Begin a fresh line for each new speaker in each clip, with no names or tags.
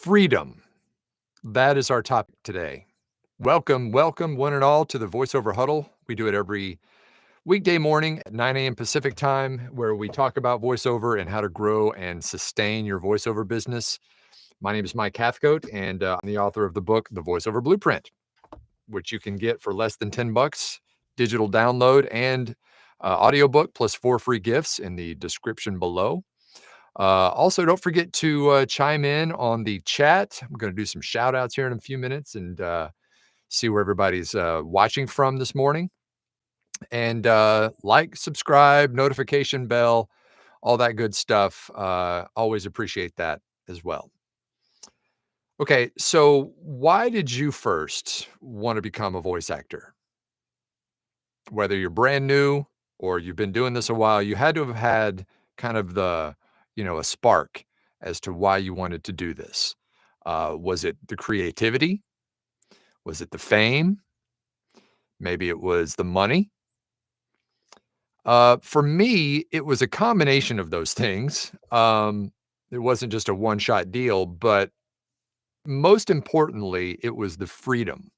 Freedom. That is our topic today. Welcome, welcome, one and all, to the VoiceOver Huddle. We do it every weekday morning at 9 a.m. Pacific time, where we talk about voiceover and how to grow and sustain your voiceover business. My name is Mike Hathcote, and I'm the author of the book, The VoiceOver Blueprint, which you can get for less than $10, digital download and audiobook, plus 4 free gifts in the description below. Also, don't forget to chime in on the chat. I'm going to do some shout outs here in a few minutes and see where everybody's watching from this morning. And like, subscribe, notification bell, all that good stuff. Always appreciate that as well. Okay, so why did you first want to become a voice actor? Whether you're brand new or you've been doing this a while, you had to have had kind of a spark as to why you wanted to do this. Was it the creativity? Was it the fame? Maybe it was the money. For me, it was a combination of those things. It wasn't just a one-shot deal, but most importantly, it was the freedom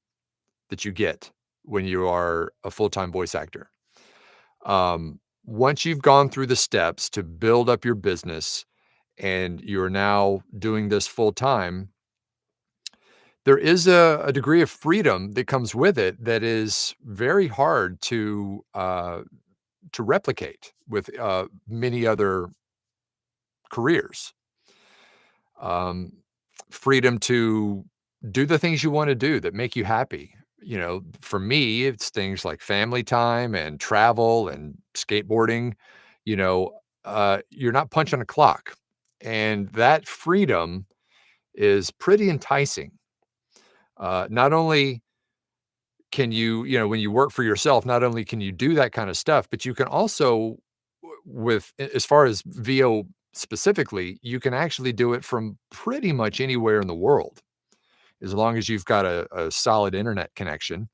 that you get when you are a full-time voice actor. Once you've gone through the steps to build up your business and you're now doing this full time, there is a degree of freedom that comes with it that is very hard to replicate with many other careers. Um, Freedom to do the things you want to do that make you happy. For me, it's things like family time and travel and skateboarding. You're not punching a clock, and that freedom is pretty enticing. Not only can when you work for yourself, not only can you do that kind of stuff, but you can also, as far as VO specifically, you can actually do it from pretty much anywhere in the world, as long as you've got a solid internet connection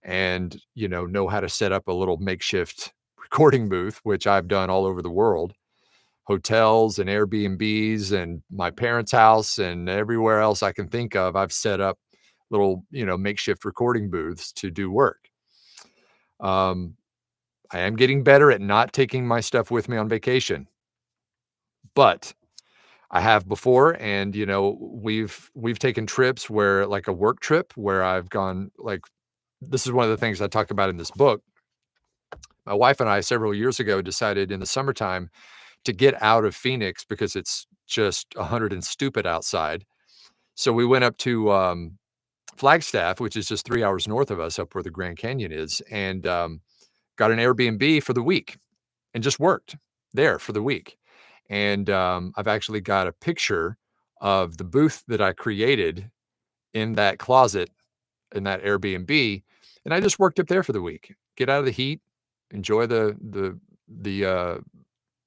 and, know how to set up a little makeshift recording booth, which I've done all over the world, hotels and Airbnbs and my parents' house and everywhere else I can think of. I've set up little, makeshift recording booths to do work. Um, I am getting better at not taking my stuff with me on vacation, but I have before, and, we've taken trips where, like a work trip where I've gone, like, this is one of the things I talk about in this book. My wife and I, several years ago, decided in the summertime to get out of Phoenix because it's just 100 and stupid outside. So we went up to Flagstaff, which is just 3 hours north of us, up where the Grand Canyon is, and got an Airbnb for the week and just worked there for the week. And I've actually got a picture of the booth that I created in that closet in that Airbnb, and I just worked up there for the week. Get out of the heat, enjoy the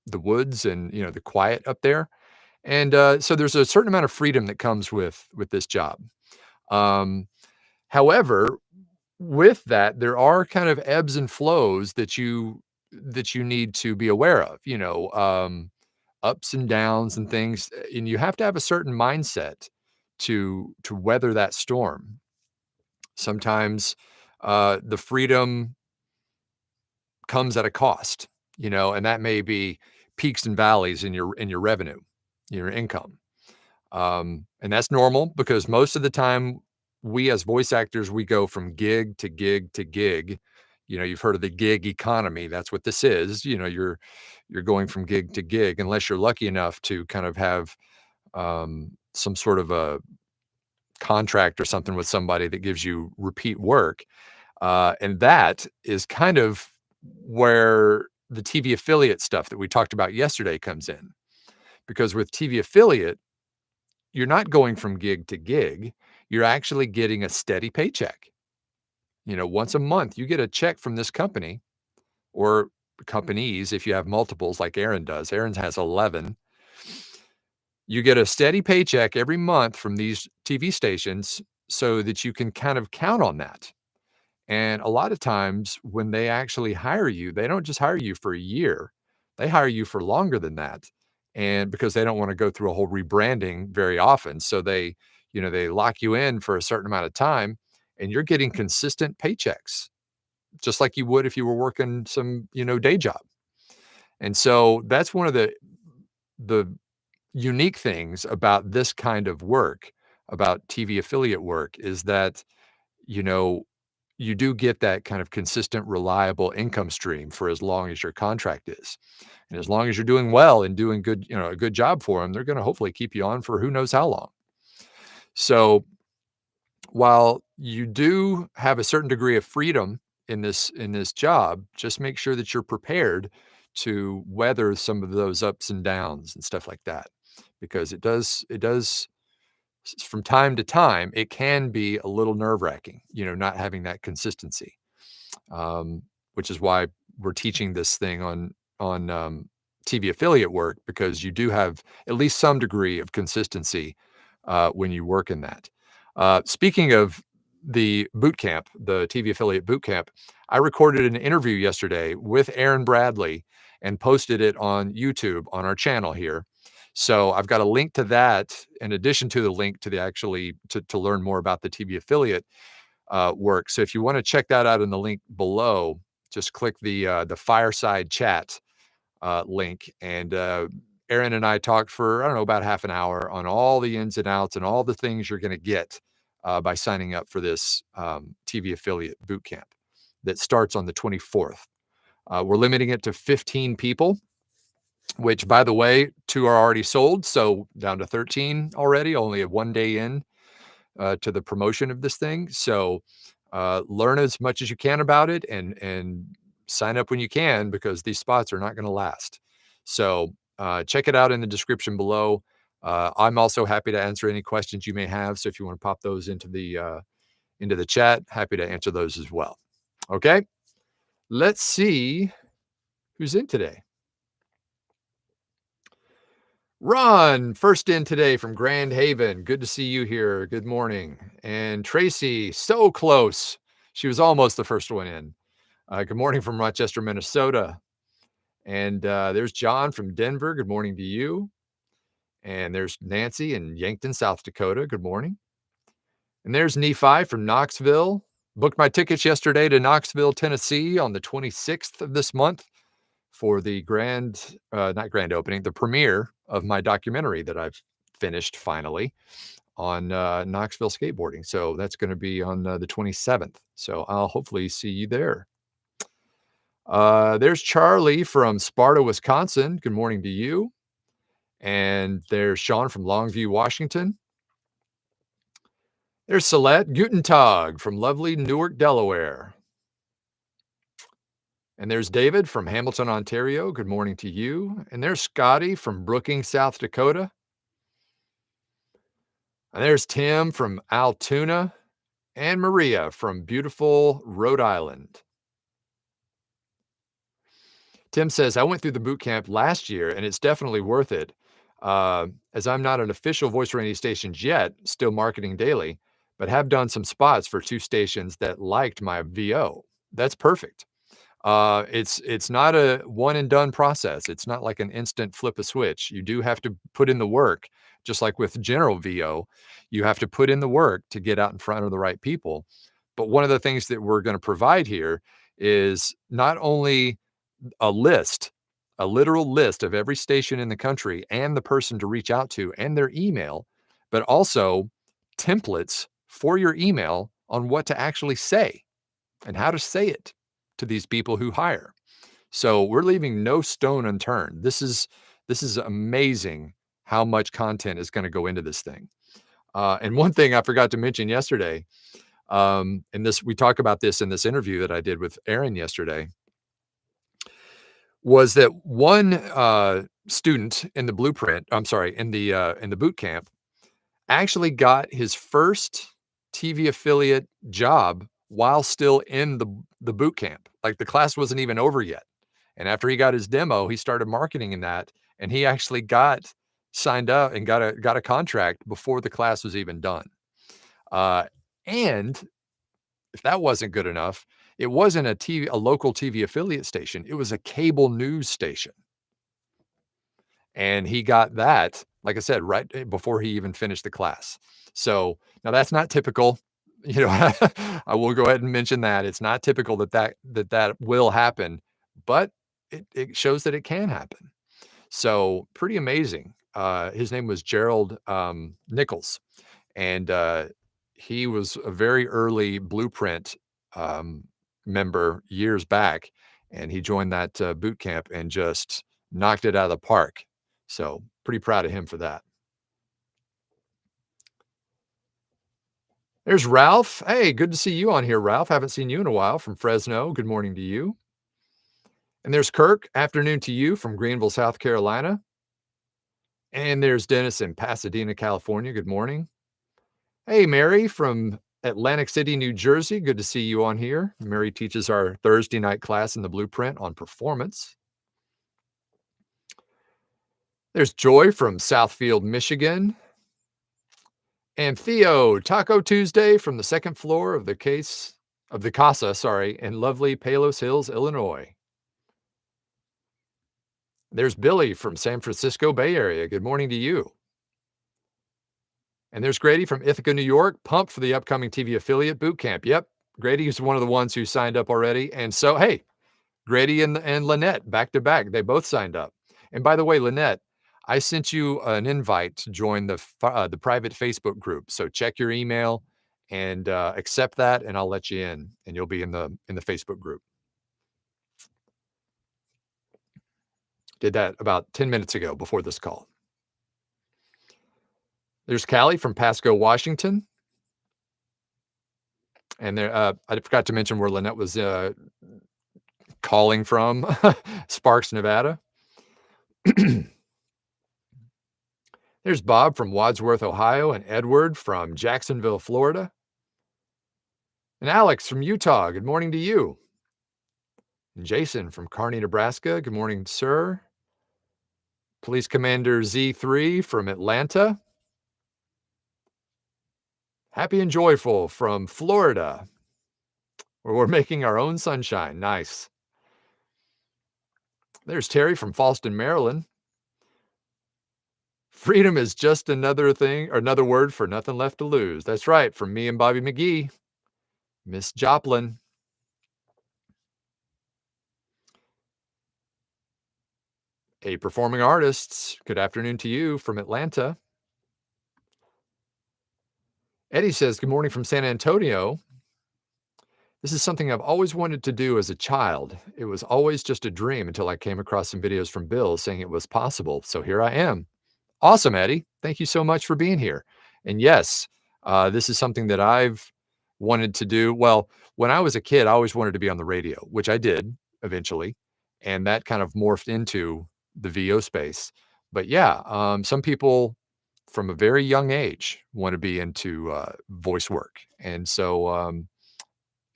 woods and, the quiet up there. And so there's a certain amount of freedom that comes with this job. Um, However, with that, there are kind of ebbs and flows that you need to be aware of, ups and downs and things, and you have to have a certain mindset to weather that storm. Sometimes the freedom comes at a cost, and that may be peaks and valleys in your revenue, your income. And that's normal because most of the time we as voice actors, we go from gig to gig to gig. You've heard of the gig economy. That's what this is. You're going from gig to gig unless you're lucky enough to kind of have some sort of a contract or something with somebody that gives you repeat work. And that is kind of where the TV affiliate stuff that we talked about yesterday comes in. Because with TV affiliate, you're not going from gig to gig. You're actually getting a steady paycheck. Once a month, you get a check from this company or companies if you have multiples like Aaron does. Aaron has 11. You get a steady paycheck every month from these TV stations so that you can kind of count on that. And a lot of times when they actually hire you, they don't just hire you for a year. They hire you for longer than that. and because they don't wanna go through a whole rebranding very often, so they lock you in for a certain amount of time, and you're getting consistent paychecks, just like you would if you were working some day job. And so that's one of the unique things about this kind of work, about TV affiliate work, is that, you know, you do get that kind of consistent, reliable income stream for as long as your contract is. And as long as you're doing well and doing a good job for them, they're gonna hopefully keep you on for who knows how long. So, while you do have a certain degree of freedom in this job, just make sure that you're prepared to weather some of those ups and downs and stuff like that, because it does from time to time, it can be a little nerve-wracking not having that consistency. um, which is why we're teaching this thing on TV affiliate work, because you do have at least some degree of consistency when you work in that. Speaking of the boot camp, the TV affiliate boot camp, I recorded an interview yesterday with Aaron Bradley and posted it on YouTube on our channel here. So I've got a link to that in addition to the link to the actually to learn more about the TV affiliate work. So if you want to check that out in the link below, just click the fireside chat link, and Aaron and I talked for I don't know about half an hour on all the ins and outs and all the things you're going to get by signing up for this TV affiliate boot camp that starts on the 24th. We're limiting it to 15 people, which, by the way, two are already sold, so down to 13 already. Only a 1 day in to the promotion of this thing. So learn as much as you can about it, and sign up when you can, because these spots are not going to last. So check it out in the description below. I'm also happy to answer any questions you may have. So if you want to pop those into the chat, happy to answer those as well. Okay, let's see who's in today. Ron, first in today from Grand Haven. Good to see you here. Good morning. And Tracy, so close. She was almost the first one in. Good morning from Rochester, Minnesota. And there's John from Denver. Good morning to you. And there's Nancy in Yankton, South Dakota. Good morning. And there's Nephi from Knoxville. Booked my tickets yesterday to Knoxville, Tennessee on the 26th of this month for the not grand opening, the premiere of my documentary that I've finished finally on Knoxville skateboarding. So that's going to be on the 27th. So I'll hopefully see you there. There's Charlie from Sparta, Wisconsin. Good morning to you. And there's Sean from Longview, Washington. There's Celeste Guten Tag from lovely Newark, Delaware. And there's David from Hamilton, Ontario. Good morning to you. And there's Scotty from Brookings, South Dakota. And there's Tim from Altoona, and Maria from beautiful Rhode Island. Tim says, I went through the boot camp last year, and it's definitely worth it. As I'm not an official voice for any stations yet, still marketing daily, but have done some spots for 2 stations that liked my VO. That's perfect. It's not a one and done process. It's not like an instant flip a switch. You do have to put in the work, just like with general VO. You have to put in the work to get out in front of the right people. But one of the things that we're going to provide here is not only a list, a literal list of every station in the country and the person to reach out to and their email, but also templates for your email on what to actually say and how to say it to these people who hire. So we're leaving no stone unturned. This is amazing how much content is going to go into this thing. And one thing I forgot to mention yesterday, and this we talk about this in this interview that I did with Aaron yesterday, was that one student in the blueprint, I'm sorry, in the boot camp, actually got his first TV affiliate job while still in the boot camp. Like, the class wasn't even over yet. And after he got his demo, he started marketing in that, and he actually got signed up and got a contract before the class was even done. And if that wasn't good enough, it wasn't a local TV affiliate station. It was a cable news station. And he got that, like I said, right before he even finished the class. So now that's not typical. You know, I will go ahead and mention that it's not typical that will happen, but it shows that it can happen. So pretty amazing. His name was Gerald Nichols, and he was a very early Blueprint um, member years back, and he joined that boot camp and just knocked it out of the park. So pretty proud of him for that. There's Ralph. Hey, good to see you on here, Ralph. Haven't seen you in a while from Fresno. Good morning to you. And there's Kirk. Afternoon to you from Greenville, South Carolina. And there's Dennis in Pasadena, California. Good morning. Hey, Mary from Atlantic City, New Jersey. Good to see you on here. Mary teaches our Thursday night class in the Blueprint on performance. There's Joy from Southfield, Michigan. And Theo, Taco Tuesday from the second floor of the Casa, sorry, in lovely Palos Hills, Illinois. There's Billy from San Francisco Bay Area. Good morning to you. And there's Grady from Ithaca, New York, pumped for the upcoming TV affiliate boot camp. Yep, Grady is one of the ones who signed up already. And so, hey, Grady and Lynette back to back, they both signed up. And by the way, Lynette, I sent you an invite to join the private Facebook group. So check your email and accept that, and I'll let you in, and you'll be in the Facebook group. Did that about 10 minutes ago before this call. There's Callie from Pasco, Washington. And there, I forgot to mention where Lynette was calling from, Sparks, Nevada. There's Bob from Wadsworth, Ohio, and Edward from Jacksonville, Florida. And Alex from Utah. Good morning to you. And Jason from Kearney, Nebraska. Good morning, sir. Police Commander Z3 from Atlanta. Happy and Joyful from Florida, where we're making our own sunshine. Nice. There's Terry from Falston, Maryland. Freedom is just another thing or another word for nothing left to lose. That's right. From me and Bobby McGee, Miss Joplin. A performing artists. Good afternoon to you from Atlanta. Eddie says, good morning from San Antonio. This is something I've always wanted to do as a child. It was always just a dream until I came across some videos from Bill saying it was possible. So here I am. Awesome, Eddie. Thank you so much for being here. And yes, this is something that I've wanted to do. Well, when I was a kid, I always wanted to be on the radio, which I did eventually. And that kind of morphed into the VO space. But yeah, some people from a very young age want to be into voice work. And so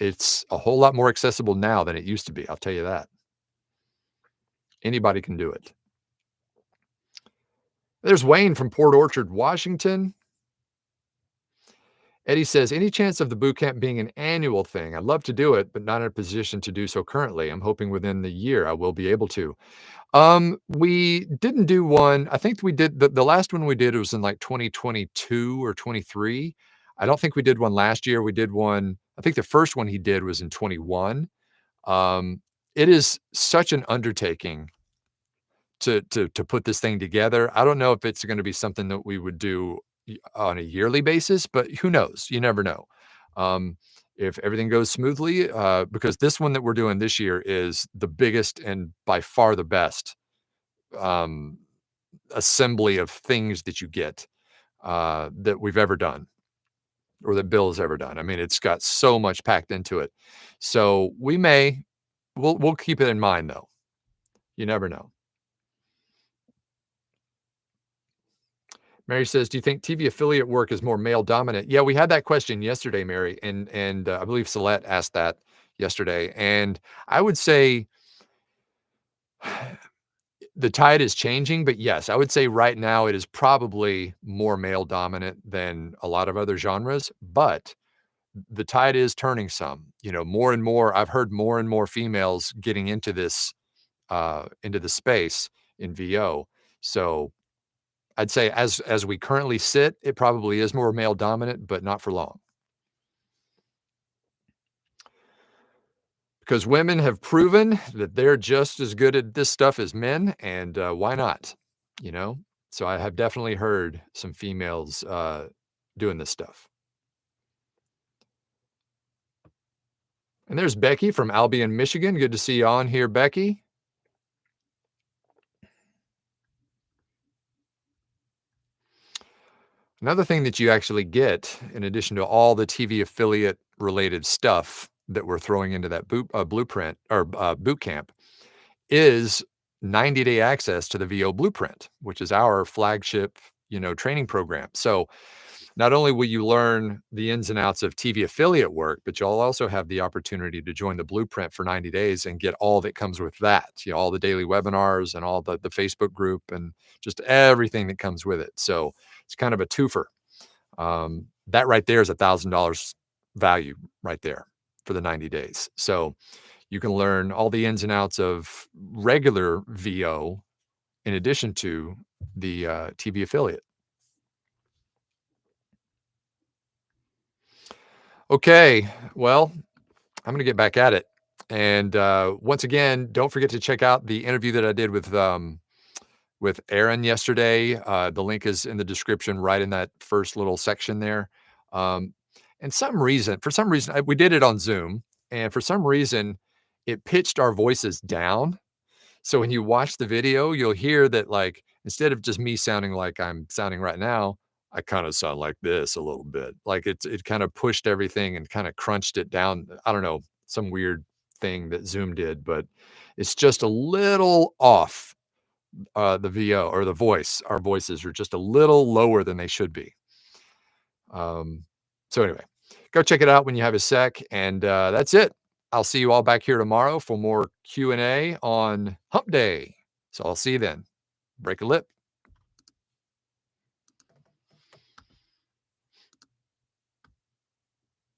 it's a whole lot more accessible now than it used to be. I'll tell you that. Anybody can do it. There's Wayne from Port Orchard, Washington. Eddie says, any chance of the boot camp being an annual thing? I'd love to do it, but not in a position to do so currently. I'm hoping within the year I will be able to. We didn't do one. I think we did the last one we did was in like 2022 or 23. I don't think we did one last year. We did one. I think the first one he did was in 21. It is such an undertaking to put this thing together. I don't know if it's going to be something that we would do on a yearly basis, but who knows? You never know. If everything goes smoothly, because this one that we're doing this year is the biggest and by far the best um, assembly of things that you get that we've ever done or that Bill has ever done. I mean, it's got so much packed into it. So we'll keep it in mind though. You never know. Mary says, "Do you think TV affiliate work is more male dominant?" Yeah, we had that question yesterday, Mary, and I believe Celeste asked that yesterday, and I would say the tide is changing, but yes, I would say right now it is probably more male dominant than a lot of other genres, but the tide is turning some. You know, more and more. I've heard more and more females getting into this space in VO. So I'd say as we currently sit, it probably is more male dominant, but not for long. Because women have proven that they're just as good at this stuff as men, and, why not? You know? So I have definitely heard some females, doing this stuff. And there's Becky from Albion, Michigan. Good to see you on here, Becky. Another thing that you actually get, in addition to all the TV affiliate related stuff that we're throwing into that blueprint or boot camp, is 90-day access to the VO Blueprint, which is our flagship, training program. So not only will you learn the ins and outs of TV affiliate work, but you'll also have the opportunity to join the blueprint for 90 days and get all that comes with that. All the daily webinars and all the Facebook group and just everything that comes with it. So it's kind of a twofer. That right there is $1,000 value right there for the 90 days. So you can learn all the ins and outs of regular VO in addition to the TV affiliate. Okay, well, I'm gonna get back at it. And once again, don't forget to check out the interview that I did with Aaron yesterday. The link is in the description, right in that first little section there. Um, and for some reason, we did it on Zoom, and for some reason, it pitched our voices down. So when you watch the video, you'll hear that, like, instead of just me sounding like I'm sounding right now, I kinda sound like this a little bit. Like, it kinda pushed everything and kinda crunched it down. I don't know, some weird thing that Zoom did, but it's just a little off, the VO or the voice. Our voices are just a little lower than they should be. Um, so anyway, go check it out when you have a sec, and, that's it. I'll see you all back here tomorrow for more Q&A on Hump Day. So I'll see you then. Break a lip.